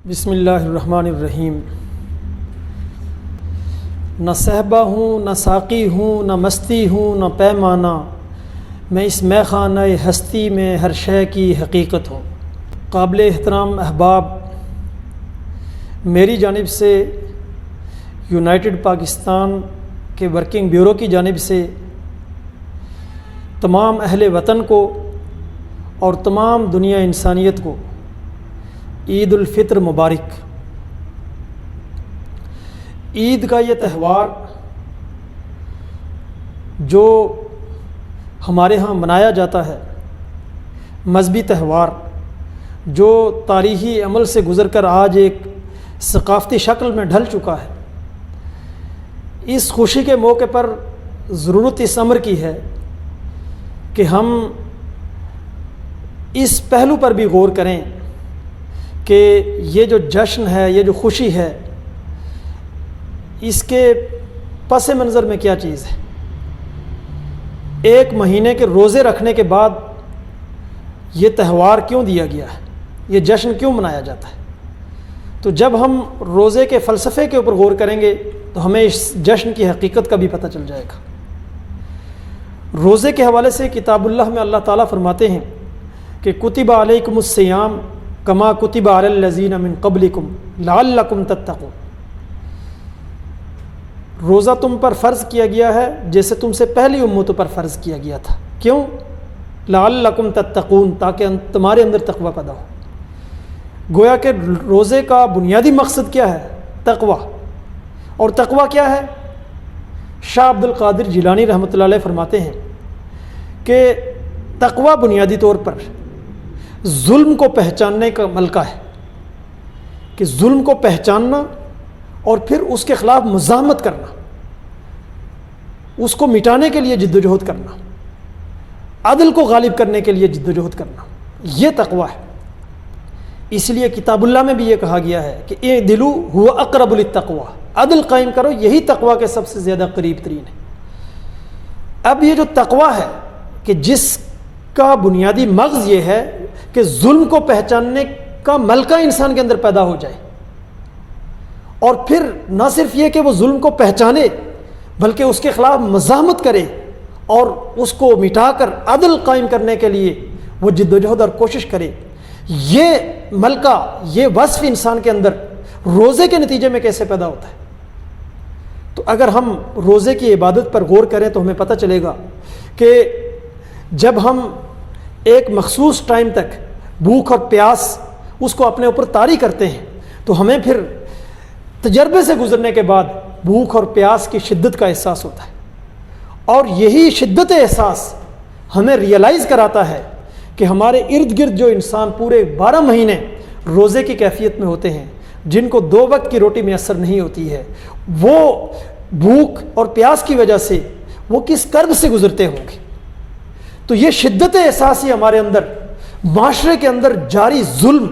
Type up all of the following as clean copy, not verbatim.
بسم اللہ الرحمن الرحیم۔ نہ صحبہ ہوں نہ ساقی ہوں نہ مستی ہوں نہ پیمانہ، میں اس مے خانہ ہستی میں ہر شے کی حقیقت ہوں۔ قابل احترام احباب، میری جانب سے یونائٹڈ پاکستان کے ورکنگ بیورو کی جانب سے تمام اہل وطن کو اور تمام دنیا انسانیت کو عید الفطر مبارک۔ عید کا یہ تہوار جو ہمارے ہاں منایا جاتا ہے، مذہبی تہوار جو تاریخی عمل سے گزر کر آج ایک ثقافتی شکل میں ڈھل چکا ہے، اس خوشی کے موقع پر ضرورت اس امر کی ہے کہ ہم اس پہلو پر بھی غور کریں کہ یہ جو جشن ہے، یہ جو خوشی ہے، اس کے پس منظر میں کیا چیز ہے۔ ایک مہینے کے روزے رکھنے کے بعد یہ تہوار کیوں دیا گیا ہے، یہ جشن کیوں منایا جاتا ہے؟ تو جب ہم روزے کے فلسفے کے اوپر غور کریں گے تو ہمیں اس جشن کی حقیقت کا بھی پتہ چل جائے گا۔ روزے کے حوالے سے کتاب اللہ میں اللہ تعالیٰ فرماتے ہیں کہ کتب علیکم الصیام کما کتب علی الذین من قبلکم لعلکم تتقون، روزہ تم پر فرض کیا گیا ہے جیسے تم سے پہلی امتوں پر فرض کیا گیا تھا۔ کیوں؟ لعلکم تتقون، تاکہ تمہارے اندر تقوی پیدا ہو۔ گویا کہ روزے کا بنیادی مقصد کیا ہے؟ تقوی۔ اور تقوی کیا ہے؟ شاہ عبد القادر جیلانی رحمۃ اللہ علیہ فرماتے ہیں کہ تقوی بنیادی طور پر ظلم کو پہچاننے کا ملکہ ہے، کہ ظلم کو پہچاننا اور پھر اس کے خلاف مزاحمت کرنا، اس کو مٹانے کے لیے جد و جہد کرنا، عدل کو غالب کرنے کے لیے جد و جہد کرنا، یہ تقوی ہے۔ اس لیے کتاب اللہ میں بھی یہ کہا گیا ہے کہ اعدلوا هو اقرب للتقوی، عدل قائم کرو، یہی تقوی کے سب سے زیادہ قریب ترین ہے۔ اب یہ جو تقوی ہے کہ جس کا بنیادی مغز یہ ہے کہ ظلم کو پہچاننے کا ملکہ انسان کے اندر پیدا ہو جائے، اور پھر نہ صرف یہ کہ وہ ظلم کو پہچانے بلکہ اس کے خلاف مزاحمت کرے اور اس کو مٹا کر عدل قائم کرنے کے لیے وہ جد و جہد اور کوشش کرے، یہ ملکہ، یہ وصف انسان کے اندر روزے کے نتیجے میں کیسے پیدا ہوتا ہے؟ تو اگر ہم روزے کی عبادت پر غور کریں تو ہمیں پتہ چلے گا کہ جب ہم ایک مخصوص ٹائم تک بھوک اور پیاس اس کو اپنے اوپر طاری کرتے ہیں تو ہمیں پھر تجربے سے گزرنے کے بعد بھوک اور پیاس کی شدت کا احساس ہوتا ہے، اور یہی شدت احساس ہمیں ریئلائز کراتا ہے کہ ہمارے ارد گرد جو انسان پورے 12 مہینے روزے کی کیفیت میں ہوتے ہیں، جن کو 2 وقت کی روٹی میسر نہیں ہوتی ہے، وہ بھوک اور پیاس کی وجہ سے وہ کس کرب سے گزرتے ہوں گے۔ تو یہ شدت احساسی ہمارے اندر، معاشرے کے اندر جاری ظلم،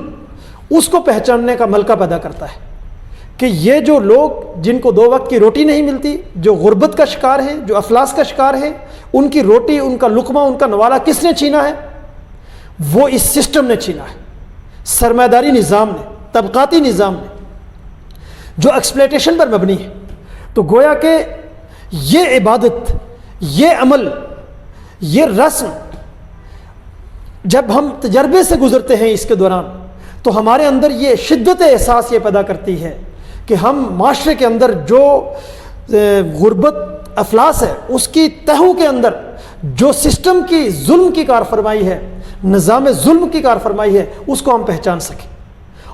اس کو پہچاننے کا ملکہ پیدا کرتا ہے کہ یہ جو لوگ جن کو 2 وقت کی روٹی نہیں ملتی، جو غربت کا شکار ہیں، جو افلاس کا شکار ہیں، ان کی روٹی، ان کا لقمہ، ان کا نوالہ کس نے چھینا ہے؟ وہ اس سسٹم نے چھینا ہے، سرمایہ داری نظام نے، طبقاتی نظام نے، جو ایکسپلائٹیشن پر مبنی ہے۔ تو گویا کہ یہ عبادت، یہ عمل، یہ رسم جب ہم تجربے سے گزرتے ہیں اس کے دوران تو ہمارے اندر یہ شدت احساس یہ پیدا کرتی ہے کہ ہم معاشرے کے اندر جو غربت، افلاس ہے، اس کی تہوں کے اندر جو سسٹم کی ظلم کی کار فرمائی ہے، نظام ظلم کی کار فرمائی ہے، اس کو ہم پہچان سکیں،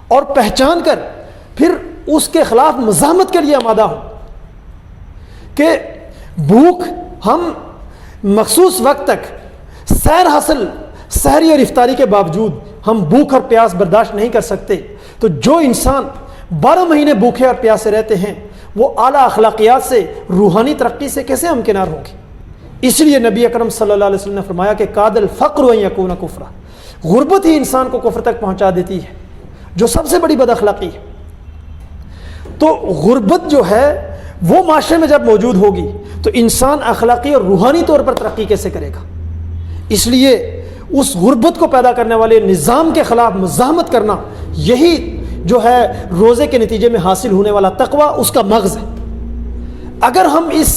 اور پہچان کر پھر اس کے خلاف مزاحمت کے لیے آمادہ ہوں کہ بھوک، ہم مخصوص وقت تک سیر حاصل، سحری اور افطاری کے باوجود ہم بھوک اور پیاس برداشت نہیں کر سکتے، تو جو انسان 12 مہینے بھوکے اور پیاسے رہتے ہیں وہ اعلیٰ اخلاقیات سے، روحانی ترقی سے کیسے ہمکنار ہوں گے؟ اس لیے نبی اکرم صلی اللہ علیہ وسلم نے فرمایا کہ کاد الفقر ان یکون کفرا، غربت ہی انسان کو کفر تک پہنچا دیتی ہے، جو سب سے بڑی بد اخلاقی ہے۔ تو غربت جو ہے وہ معاشرے میں جب موجود ہوگی تو انسان اخلاقی اور روحانی طور پر ترقی کیسے کرے گا؟ اس لیے اس غربت کو پیدا کرنے والے نظام کے خلاف مزاحمت کرنا، یہی جو ہے روزے کے نتیجے میں حاصل ہونے والا تقویٰ اس کا مغز ہے۔ اگر ہم اس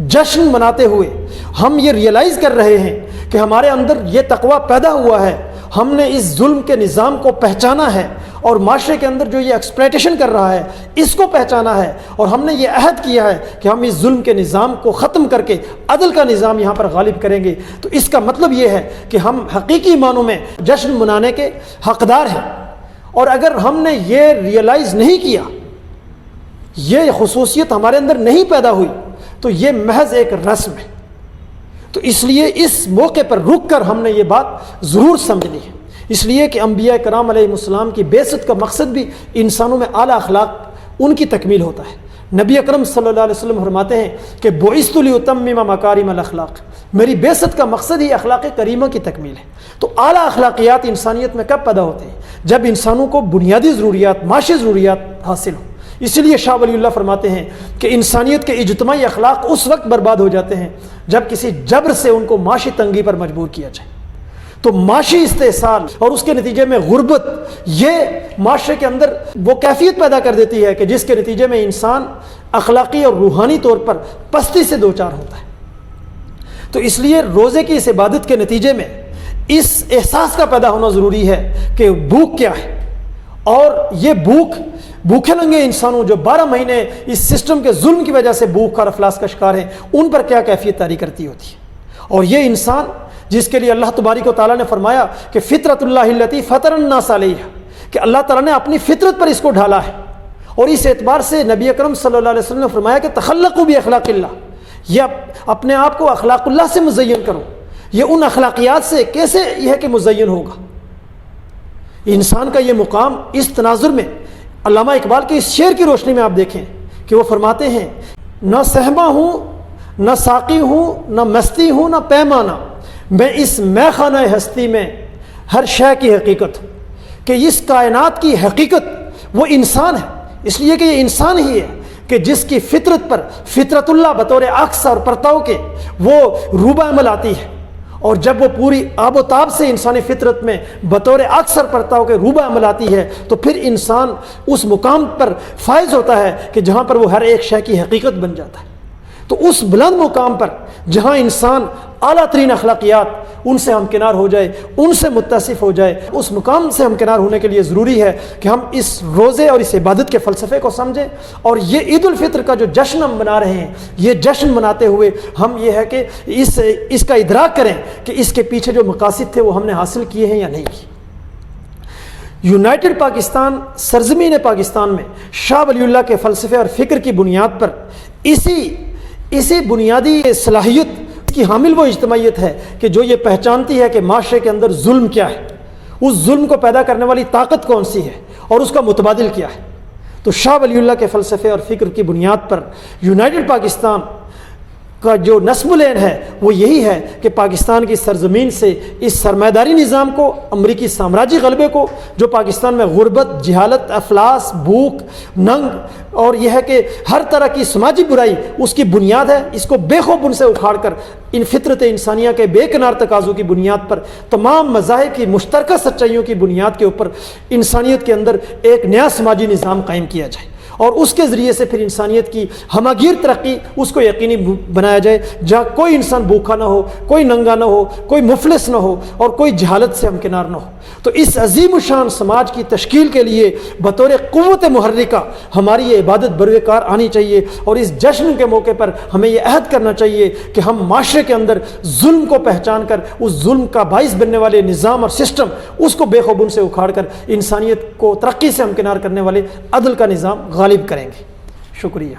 جشن مناتے ہوئے ہم یہ ریئلائز کر رہے ہیں کہ ہمارے اندر یہ تقویٰ پیدا ہوا ہے، ہم نے اس ظلم کے نظام کو پہچانا ہے اور معاشرے کے اندر جو یہ ایکسپلائٹیشن کر رہا ہے اس کو پہچانا ہے، اور ہم نے یہ عہد کیا ہے کہ ہم اس ظلم کے نظام کو ختم کر کے عدل کا نظام یہاں پر غالب کریں گے، تو اس کا مطلب یہ ہے کہ ہم حقیقی معنوں میں جشن منانے کے حقدار ہیں۔ اور اگر ہم نے یہ ریئلائز نہیں کیا، یہ خصوصیت ہمارے اندر نہیں پیدا ہوئی، تو یہ محض ایک رسم ہے۔ تو اس لیے اس موقع پر رک کر ہم نے یہ بات ضرور سمجھنی ہے، اس لیے کہ انبیاء کرام علیہ السلام کی بعثت کا مقصد بھی انسانوں میں اعلیٰ اخلاق ان کی تکمیل ہوتا ہے۔ نبی اکرم صلی اللہ علیہ وسلم فرماتے ہیں کہ بعثت لأتمم مکارم الاخلاق، میری بعثت کا مقصد ہی اخلاق کریمہ کی تکمیل ہے۔ تو اعلیٰ اخلاقیات انسانیت میں کب پیدا ہوتے ہیں؟ جب انسانوں کو بنیادی ضروریات، معاشی ضروریات حاصل ہوں۔ اسی لیے شاہ ولی اللہ فرماتے ہیں کہ انسانیت کے اجتماعی اخلاق اس وقت برباد ہو جاتے ہیں جب کسی جبر سے ان کو معاشی تنگی پر مجبور کیا جائے۔ تو معاشی استحصال اور اس کے نتیجے میں غربت، یہ معاشرے کے اندر وہ کیفیت پیدا کر دیتی ہے کہ جس کے نتیجے میں انسان اخلاقی اور روحانی طور پر پستی سے دوچار ہوتا ہے۔ تو اس لیے روزے کی اس عبادت کے نتیجے میں اس احساس کا پیدا ہونا ضروری ہے کہ بھوک کیا ہے، اور یہ بھوکے ننگے انسانوں جو 12 مہینے اس سسٹم کے ظلم کی وجہ سے بھوک اور افلاس کا شکار ہیں، ان پر کیا کیفیت طاری کرتی ہوتی ہے۔ اور یہ انسان جس کے لیے اللہ تبارک و تعالیٰ نے فرمایا کہ فطرت اللہ التی فطر الناس علیہ، کہ اللہ تعالیٰ نے اپنی فطرت پر اس کو ڈھالا ہے، اور اس اعتبار سے نبی اکرم صلی اللہ علیہ وسلم نے فرمایا کہ تخلقوا باخلاق اللہ، یہ اپنے آپ کو اخلاق اللہ سے مزین کرو۔ یہ ان اخلاقیات سے کیسے یہ ہے کہ مزین ہوگا؟ انسان کا یہ مقام اس تناظر میں علامہ اقبال کے اس شعر کی روشنی میں آپ دیکھیں کہ وہ فرماتے ہیں، نہ سہما ہوں نہ ساقی ہوں نہ مستی ہوں نہ پیمانہ، میں اس میخانہ ہستی میں ہر شے کی حقیقت ہوں، کہ اس کائنات کی حقیقت وہ انسان ہے، اس لیے کہ یہ انسان ہی ہے کہ جس کی فطرت پر فطرت اللہ بطور عکس اور پرتاؤ کے وہ روبہ عمل آتی ہے، اور جب وہ پوری آب و تاب سے انسانی فطرت میں بطور عکس اور پرتاؤ کے روبہ عمل آتی ہے، تو پھر انسان اس مقام پر فائز ہوتا ہے کہ جہاں پر وہ ہر ایک شے کی حقیقت بن جاتا ہے۔ تو اس بلند مقام پر جہاں انسان اعلیٰ ترین اخلاقیات ان سے ہمکنار ہو جائے، ان سے متصف ہو جائے، اس مقام سے ہمکنار ہونے کے لیے ضروری ہے کہ ہم اس روزے اور اس عبادت کے فلسفے کو سمجھیں، اور یہ عید الفطر کا جو جشن ہم منا رہے ہیں، یہ جشن مناتے ہوئے ہم یہ ہے کہ اس کا ادراک کریں کہ اس کے پیچھے جو مقاصد تھے وہ ہم نے حاصل کیے ہیں یا نہیں کیے۔ یونائٹڈ پاکستان سرزمین پاکستان میں شاہ ولی اللہ کے فلسفے اور فکر کی بنیاد پر اسی بنیادی صلاحیت کی حامل وہ اجتماعیت ہے کہ جو یہ پہچانتی ہے کہ معاشرے کے اندر ظلم کیا ہے، اس ظلم کو پیدا کرنے والی طاقت کون سی ہے، اور اس کا متبادل کیا ہے۔ تو شاہ ولی اللہ کے فلسفے اور فکر کی بنیاد پر یونائٹڈ پاکستان کا جو نصب العین ہے وہ یہی ہے کہ پاکستان کی سرزمین سے اس سرمایہ نظام کو، امریکی سامراجی غلبے کو، جو پاکستان میں غربت، جہالت، افلاس، بھوک، ننگ اور یہ ہے کہ ہر طرح کی سماجی برائی اس کی بنیاد ہے، اس کو بے خوف ان سے اکھاڑ کر ان فطرت انسانیہ کے بے کنار تقاضوں کی بنیاد پر، تمام مذاہب کی مشترکہ سچائیوں کی بنیاد کے اوپر انسانیت کے اندر ایک نیا سماجی نظام قائم کیا جائے، اور اس کے ذریعے سے پھر انسانیت کی ہمہ گیر ترقی اس کو یقینی بنایا جائے، جہاں کوئی انسان بھوکا نہ ہو، کوئی ننگا نہ ہو، کوئی مفلس نہ ہو، اور کوئی جہالت سے ہمکنار نہ ہو۔ تو اس عظیم الشان سماج کی تشکیل کے لیے بطور قوت محرکہ ہماری یہ عبادت بروئے کار آنی چاہیے، اور اس جشن کے موقع پر ہمیں یہ عہد کرنا چاہیے کہ ہم معاشرے کے اندر ظلم کو پہچان کر اس ظلم کا باعث بننے والے نظام اور سسٹم اس کو بے خوبن سے اکھاڑ کر انسانیت کو ترقی سے ہمکنار کرنے والے عدل کا نظام غالب کریں گے۔ شکریہ۔